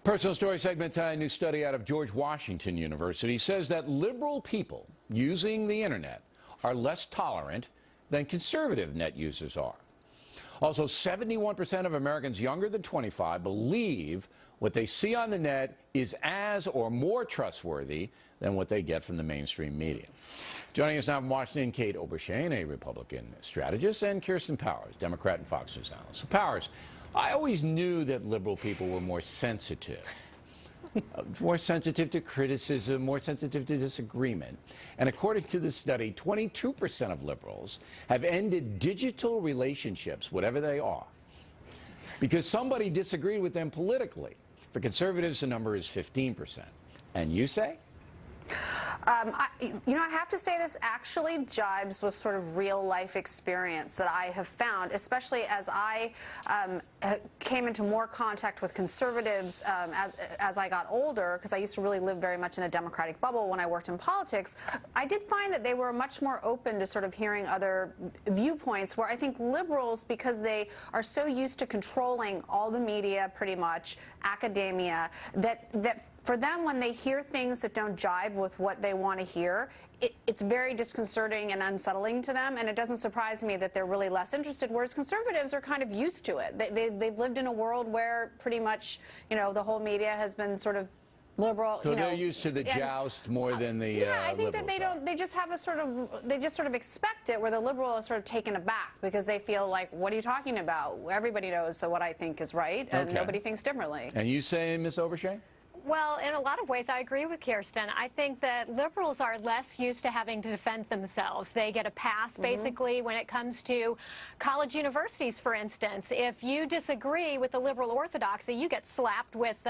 Personal story segment tonight. A new study out of George Washington University says that liberal people using the internet are less tolerant than conservative net users are. Also, 71% of Americans younger than 25 believe what they see on the net is as or more trustworthy than what they get from the mainstream media. Joining us now from Washington, Kate Obershane, a Republican strategist, and Kirsten Powers, Democrat and Fox News analyst. So, Powers, I always knew that liberal people were more sensitive to criticism, more sensitive to disagreement. And according to this study, 22% of liberals have ended digital relationships, whatever they are, because somebody disagreed with them politically. For conservatives, the number is 15%. And you say? I have to say this actually jibes with sort of real-life experience that I have found, especially as I came into more contact with conservatives as I got older, because I used to really live very much in a Democratic bubble when I worked in politics. I did find that they were much more open to sort of hearing other viewpoints, where I think liberals, because they are so used to controlling all the media, pretty much, academia, that for them, when they hear things that don't jibe with what they want to hear, it's very disconcerting and unsettling to them, and it doesn't surprise me that they're really less interested, whereas conservatives are kind of used to it. They've lived in a world where pretty much, the whole media has been sort of liberal. So they're used to the joust more than the yeah, I think that they just have a sort of expect it, where the liberal is sort of taken aback because they feel like, what are you talking about? Everybody knows that what I think is right, and nobody thinks differently. And you say, Ms. Obershane? Well, in a lot of ways, I agree with Kirsten. I think that liberals are less used to having to defend themselves. They get a pass, basically, when it comes to college universities, for instance. If you disagree with the liberal orthodoxy, you get slapped with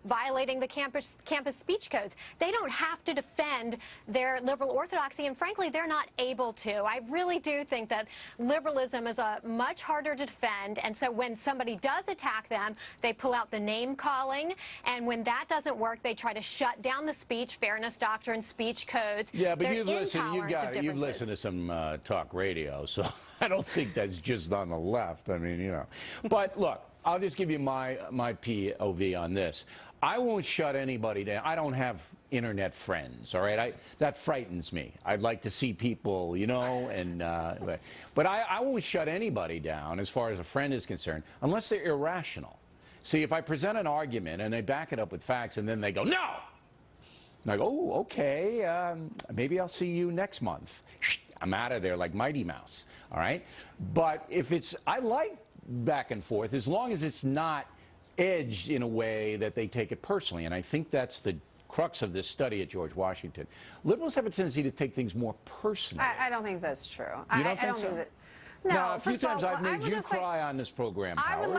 violating the campus speech codes. They don't have to defend their liberal orthodoxy, and frankly, they're not able to. I really do think that liberalism is much harder to defend, and so when somebody does attack them, they pull out the name-calling, and when that doesn't work, they try to shut down the speech, fairness doctrine, speech codes. Yeah, but you've listened to some talk radio, so I don't think that's just on the left. I mean, But look, I'll just give you my POV on this. I won't shut anybody down. I don't have internet friends, all right? That frightens me. I'd like to see people, but I won't shut anybody down as far as a friend is concerned, unless they're irrational. See, if I present an argument and they back it up with facts and then they go, no! And I go, oh, okay, maybe I'll see you next month. I'm out of there like Mighty Mouse, all right? But if I like back and forth as long as it's not edged in a way that they take it personally. And I think that's the crux of this study at George Washington. Liberals have a tendency to take things more personally. I don't think that's true. You don't think so? No, a few times I've made you cry on this program, Powers. I would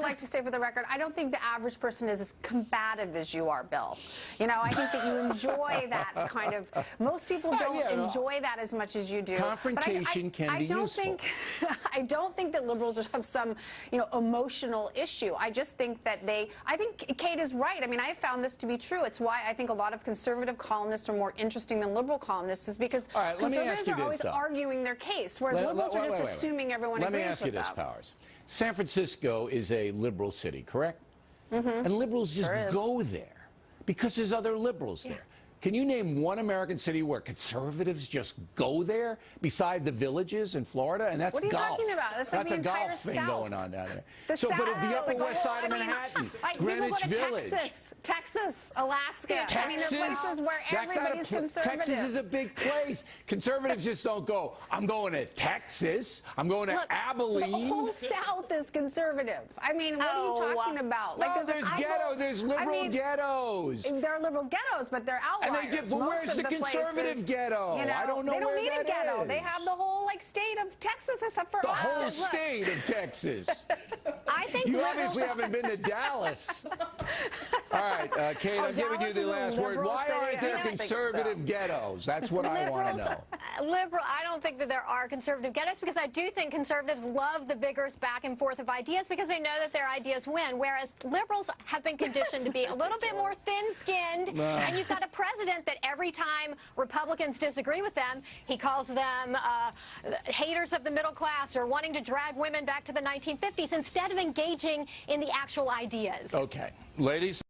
like to say for the record, I don't think the average person is as combative as you are, Bill. I think that you enjoy that kind of. Most people don't enjoy that as much as you do. Confrontation can be useful. I don't think that liberals have some, emotional issue. I just think that I think Kate is right. I mean, I found this to be true. It's why I think a lot of conservative columnists are more interesting than liberal columnists, is because conservatives are always arguing their case, whereas liberals are just assuming everyone agrees with them. Let me ask you this, Powers. San Francisco is a liberal city, correct? And liberals just go there because there's other liberals there. Can you name one American city where conservatives just go there beside the villages in Florida? And that's golf. What are you talking about? That's like the entire golf thing South. going on down there. But at the Upper West Side of Manhattan, Greenwich Village. Texas, Alaska. Texas, I mean, there are places where everybody's conservative. Texas is a big place. Conservatives just don't go, I'm going to Texas. I'm going to Abilene. The whole South is conservative. I mean, what are you talking about? Well, there's ghettos. There's liberal ghettos. There are liberal ghettos, but they're outliers. But where's the conservative ghetto? I don't know where that is. They don't need a ghetto. They have the whole state of Texas, except for the whole state of Texas. I think you obviously haven't been to Dallas. All right, Kate, I'm giving you the last word. Why aren't there conservative ghettos? That's what I want to know. I don't think that there are conservative ghettos, because I do think conservatives love the vigorous back and forth of ideas because they know that their ideas win, whereas liberals have been conditioned to be a little bit more thin-skinned, and you've got a president that every time Republicans disagree with them, he calls them haters of the middle class or wanting to drag women back to the 1950s instead of engaging in the actual ideas. Okay. Ladies.